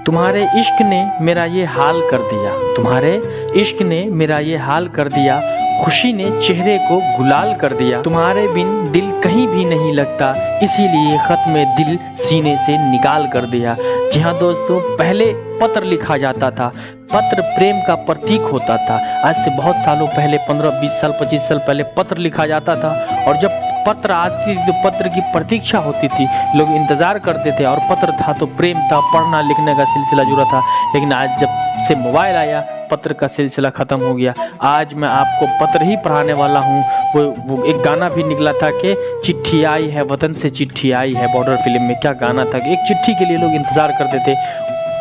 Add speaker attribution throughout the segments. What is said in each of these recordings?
Speaker 1: तुम्हारे इश्क ने मेरा ये हाल कर दिया, तुम्हारे इश्क ने मेरा ये हाल कर दिया, खुशी ने चेहरे को गुलाल कर दिया, तुम्हारे बिन दिल कहीं भी नहीं लगता, इसीलिए खत में दिल सीने से निकाल कर दिया। जी हाँ दोस्तों, पहले पत्र लिखा जाता था, पत्र प्रेम का प्रतीक होता था। आज से बहुत सालों पहले 15-20 साल 25 साल पहले पत्र लिखा जाता था, और जब पत्र आती तो पत्र की प्रतीक्षा होती थी, लोग इंतज़ार करते थे, और पत्र था तो प्रेम था, पढ़ना लिखने का सिलसिला जुड़ा था। लेकिन आज जब से मोबाइल आया, पत्र का सिलसिला ख़त्म हो गया। आज मैं आपको पत्र ही पढ़ाने वाला हूँ। वो एक गाना भी निकला था कि चिट्ठी आई है वतन से, चिट्ठी आई है, बॉर्डर फिल्म में क्या गाना था कि एक चिट्ठी के लिए लोग इंतज़ार करते थे।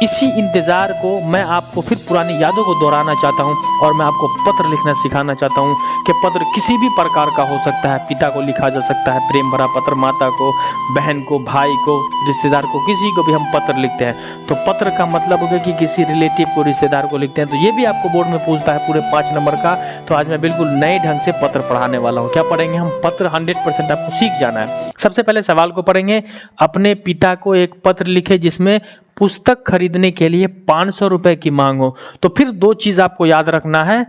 Speaker 1: इसी इंतज़ार को मैं आपको फिर पुरानी यादों को दोहराना चाहता हूं, और मैं आपको पत्र लिखना सिखाना चाहता हूं कि पत्र किसी भी प्रकार का हो सकता है। पिता को लिखा जा सकता है प्रेम भरा पत्र, माता को, बहन को, भाई को, रिश्तेदार को, किसी को भी हम पत्र लिखते हैं। तो पत्र का मतलब हो गया कि किसी रिलेटिव को, रिश्तेदार को लिखते हैं। तो ये भी आपको बोर्ड में पूछता है पूरे 5 नंबर का। तो आज मैं बिल्कुल नए ढंग से पत्र पढ़ाने वाला हूँ। क्या पढ़ेंगे हम? पत्र 100% आपको सीख जाना है। सबसे पहले सवाल को पढ़ेंगे, अपने पिता को एक पत्र लिखे जिसमें पुस्तक खरीदने के लिए 500 रुपए की मांग हो। तो फिर 2 चीज आपको याद रखना है,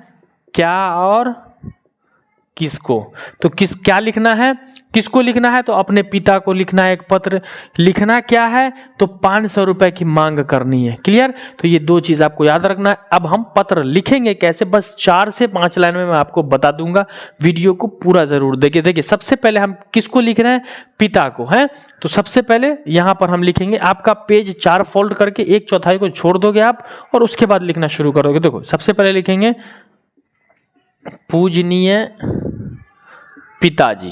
Speaker 1: क्या और किसको। तो क्या लिखना है, किसको लिखना है? तो अपने पिता को लिखना है एक पत्र। लिखना क्या है? तो 500 रुपए की मांग करनी है। क्लियर? तो ये 2 चीज आपको याद रखना है। अब हम पत्र लिखेंगे कैसे, बस 4 से 5 लाइन में मैं आपको बता दूंगा। वीडियो को पूरा जरूर देखिए। देखिए सबसे पहले हम किसको लिख रहे हैं? पिता को है। तो सबसे पहले यहां पर हम लिखेंगे, आपका पेज 4 फोल्ड करके 1/4 को छोड़ दोगे आप, और उसके बाद लिखना शुरू करोगे। देखो सबसे पहले लिखेंगे पूजनीय पिताजी।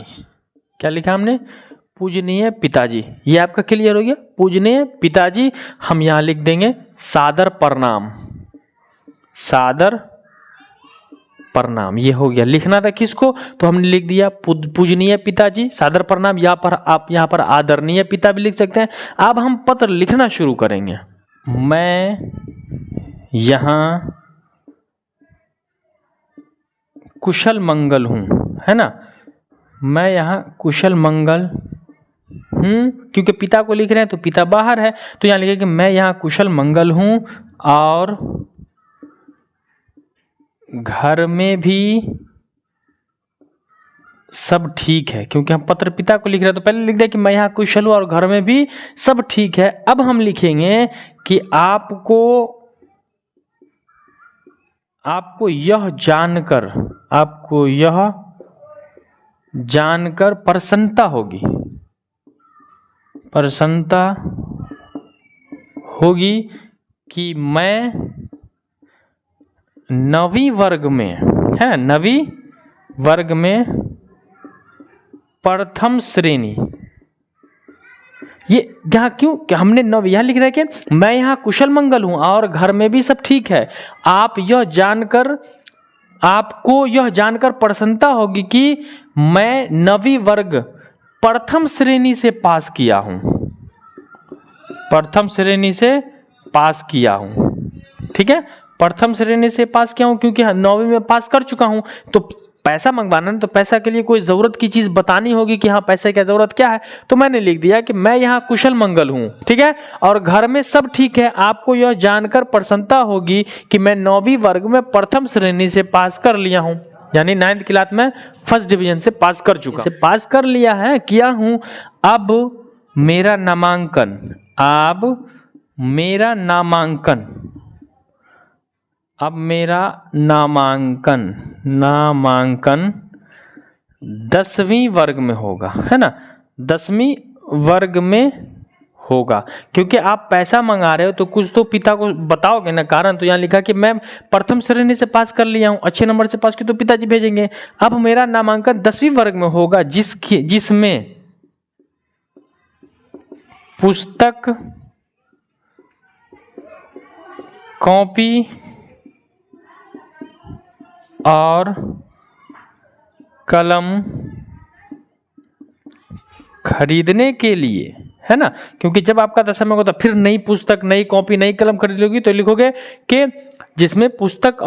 Speaker 1: क्या लिखा हमने? पूजनीय पिताजी। ये आपका क्लियर हो गया, पूजनीय पिताजी। हम यहां लिख देंगे सादर प्रणाम, सादर प्रणाम। ये हो गया। लिखना था किसको? तो हमने लिख दिया पूजनीय पिताजी, सादर प्रणाम। आप यहां पर आदरणीय पिता भी लिख सकते हैं। अब हम पत्र लिखना शुरू करेंगे। मैं यहां कुशल मंगल हूं, है ना। मैं यहाँ कुशल मंगल हूँ, क्योंकि पिता को लिख रहे हैं तो पिता बाहर है, तो यहाँ लिखेंगे कि मैं यहाँ कुशल मंगल हूँ और घर में भी सब ठीक है। क्योंकि हम पत्र पिता को लिख रहे हैं तो पहले लिख दिया कि मैं यहाँ कुशल हूँ और घर में भी सब ठीक है। अब हम लिखेंगे कि आपको यह जानकर प्रसन्नता होगी कि मैं 9वीं वर्ग में प्रथम श्रेणी। ये यहाँ क्यों कि हमने यहाँ लिख रहा है कि मैं यहाँ कुशल मंगल हूं और घर में भी सब ठीक है। आपको यह जानकर प्रसन्नता होगी कि मैं 9वीं वर्ग प्रथम श्रेणी से पास किया हूं। ठीक है, प्रथम श्रेणी से पास किया हूं क्योंकि 9वीं में पास कर चुका हूं। तो पैसा मंगवाना, तो पैसा के लिए कोई जरूरत की चीज बतानी होगी कि हाँ पैसे की जरूरत क्या है। तो मैंने लिख दिया कि मैं यहाँ कुशल मंगल हूँ, ठीक है, और घर में सब ठीक है। आपको यह जानकर प्रसन्नता होगी कि मैं 9वीं वर्ग में प्रथम श्रेणी से पास कर लिया हूँ, यानी 9th क्लास में फर्स्ट डिवीजन से पास कर चुका, से पास कर लिया है, किया हूँ। अब मेरा नामांकन 10वीं वर्ग में होगा, है ना, 10वीं वर्ग में होगा। क्योंकि आप पैसा मंगा रहे हो तो कुछ तो पिता को बताओगे ना कारण। तो यहाँ लिखा कि मैं प्रथम श्रेणी से पास कर लिया हूँ, अच्छे नंबर से पास किया, तो पिताजी भेजेंगे। अब मेरा नामांकन 10वीं वर्ग में होगा जिसमें पुस्तक, कॉपी और कलम खरीदने के लिए, है ना। क्योंकि जब आपका 10वां होगा तो फिर नई पुस्तक, नई कॉपी, नई कलम खरीदोगी, तो लिखोगे कि जिसमें पुस्तक,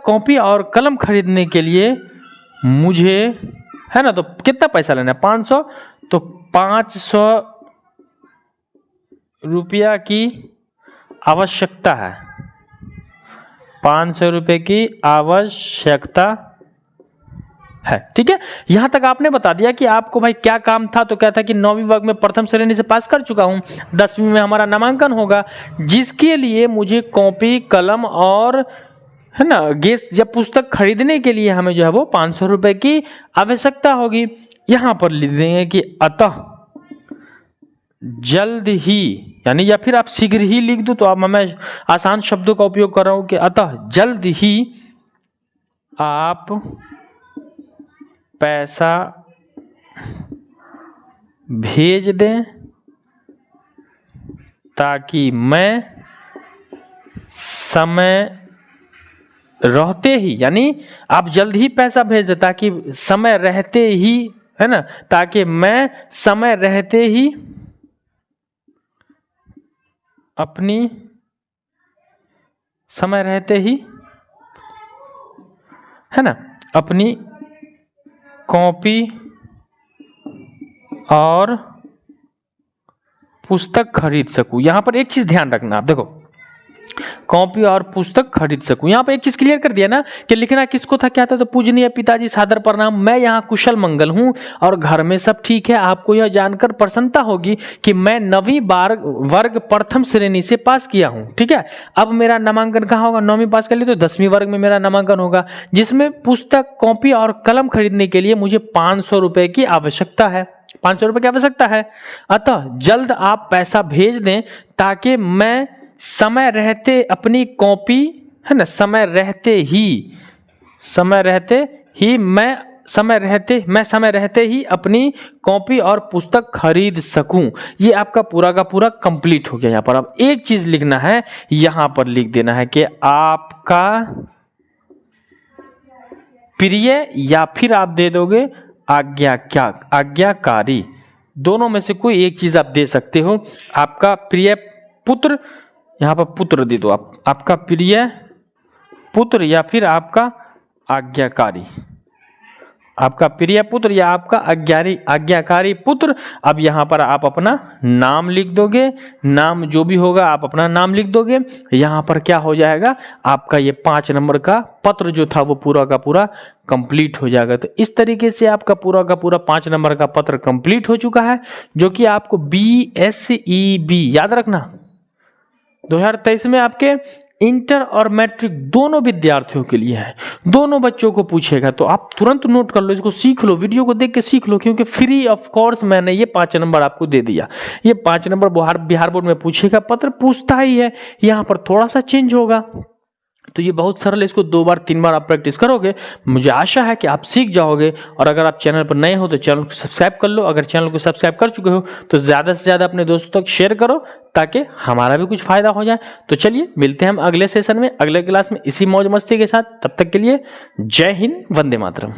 Speaker 1: कॉपी और कलम खरीदने के लिए मुझे, है ना, तो कितना पैसा लेना है? 500। तो 500 रुपया की आवश्यकता है, 500 रुपए की आवश्यकता है। ठीक है, यहां तक आपने बता दिया कि आपको भाई क्या काम था। तो क्या था कि 9वीं वर्ग में प्रथम श्रेणी से पास कर चुका हूं, 10वीं में हमारा नामांकन होगा, जिसके लिए मुझे कॉपी कलम और है ना गैस या पुस्तक खरीदने के लिए हमें जो है वो 500 रुपए की आवश्यकता होगी। यहां पर लिख देंगे कि अतः जल्द ही, यानी या फिर आप शीघ्र ही लिख दो, तो अब मैं आसान शब्दों का उपयोग कर रहा हूं कि अतः जल्द ही आप पैसा भेज दें ताकि मैं समय रहते ही, यानी आप जल्द ही पैसा भेज दें ताकि समय रहते ही, है ना, ताकि मैं समय रहते ही अपनी समय रहते ही, है ना, अपनी कॉपी और पुस्तक खरीद सकूं। यहां पर एक चीज ध्यान रखना, आप देखो, कॉपी और पुस्तक खरीद सकूं। यहां पर एक चीज क्लियर कर दिया ना कि लिखना किसको था, क्या था, तो पूजनीय पिताजी सादर प्रणाम, मैं यहां कुशल मंगल हूं और घर में सब ठीक है। आपको यह जानकर प्रसन्नता होगी कि मैं 9वीं वर्ग प्रथम श्रेणी से पास किया हूं। ठीक है, अब मेरा नामांकन कहां होगा, 9वीं पास कर लिया तो 10वीं वर्ग में मेरा नामांकन होगा, जिसमें पुस्तक कॉपी और कलम खरीदने के लिए मुझे 500 रुपए की आवश्यकता है, 500 रुपए की आवश्यकता है। अतः जल्द आप पैसा भेज दें ताकि मैं समय रहते अपनी कॉपी, है ना, समय रहते ही मैं समय रहते ही अपनी कॉपी और पुस्तक खरीद सकूं। ये आपका पूरा का पूरा कंप्लीट हो गया। यहां पर अब एक चीज लिखना है, यहां पर लिख देना है कि आपका प्रिय, या फिर आप दे दोगे आज्ञाकारी, दोनों में से कोई एक चीज आप दे सकते हो। आपका प्रिय पुत्र, यहां पर पुत्र दे दो आप, आपका प्रिय पुत्र या फिर आपका आज्ञाकारी, आपका प्रिय पुत्र या आपका आज्ञाकारी पुत्र। अब यहां पर आप अपना नाम लिख दोगे, नाम जो भी होगा आप अपना नाम लिख दोगे। यहां पर क्या हो जाएगा, आपका ये 5 नंबर का पत्र जो था वो पूरा का पूरा कंप्लीट हो जाएगा। तो इस तरीके से आपका पूरा का पूरा 5 नंबर का पत्र कंप्लीट हो चुका है, जो कि आपको BSEB याद रखना 2023 में आपके इंटर और मैट्रिक दोनों विद्यार्थियों के लिए है, दोनों बच्चों को पूछेगा। तो आप तुरंत नोट कर लो, इसको सीख लो, वीडियो को देख के सीख लो, क्योंकि फ्री ऑफ कोर्स मैंने ये 5 नंबर आपको दे दिया। ये 5 नंबर बिहार बोर्ड में पूछेगा, पत्र पूछता ही है, यहाँ पर थोड़ा सा चेंज होगा। तो ये बहुत सरल है, इसको 2 बार 3 बार आप प्रैक्टिस करोगे, मुझे आशा है कि आप सीख जाओगे। और अगर आप चैनल पर नए हो तो चैनल को सब्सक्राइब कर लो, अगर चैनल को सब्सक्राइब कर चुके हो तो ज़्यादा से ज़्यादा अपने दोस्तों तक शेयर करो ताकि हमारा भी कुछ फायदा हो जाए। तो चलिए मिलते हैं हम अगले सेशन में, अगले क्लास में इसी मौज मस्ती के साथ। तब तक के लिए जय हिंद, वंदे मातरम।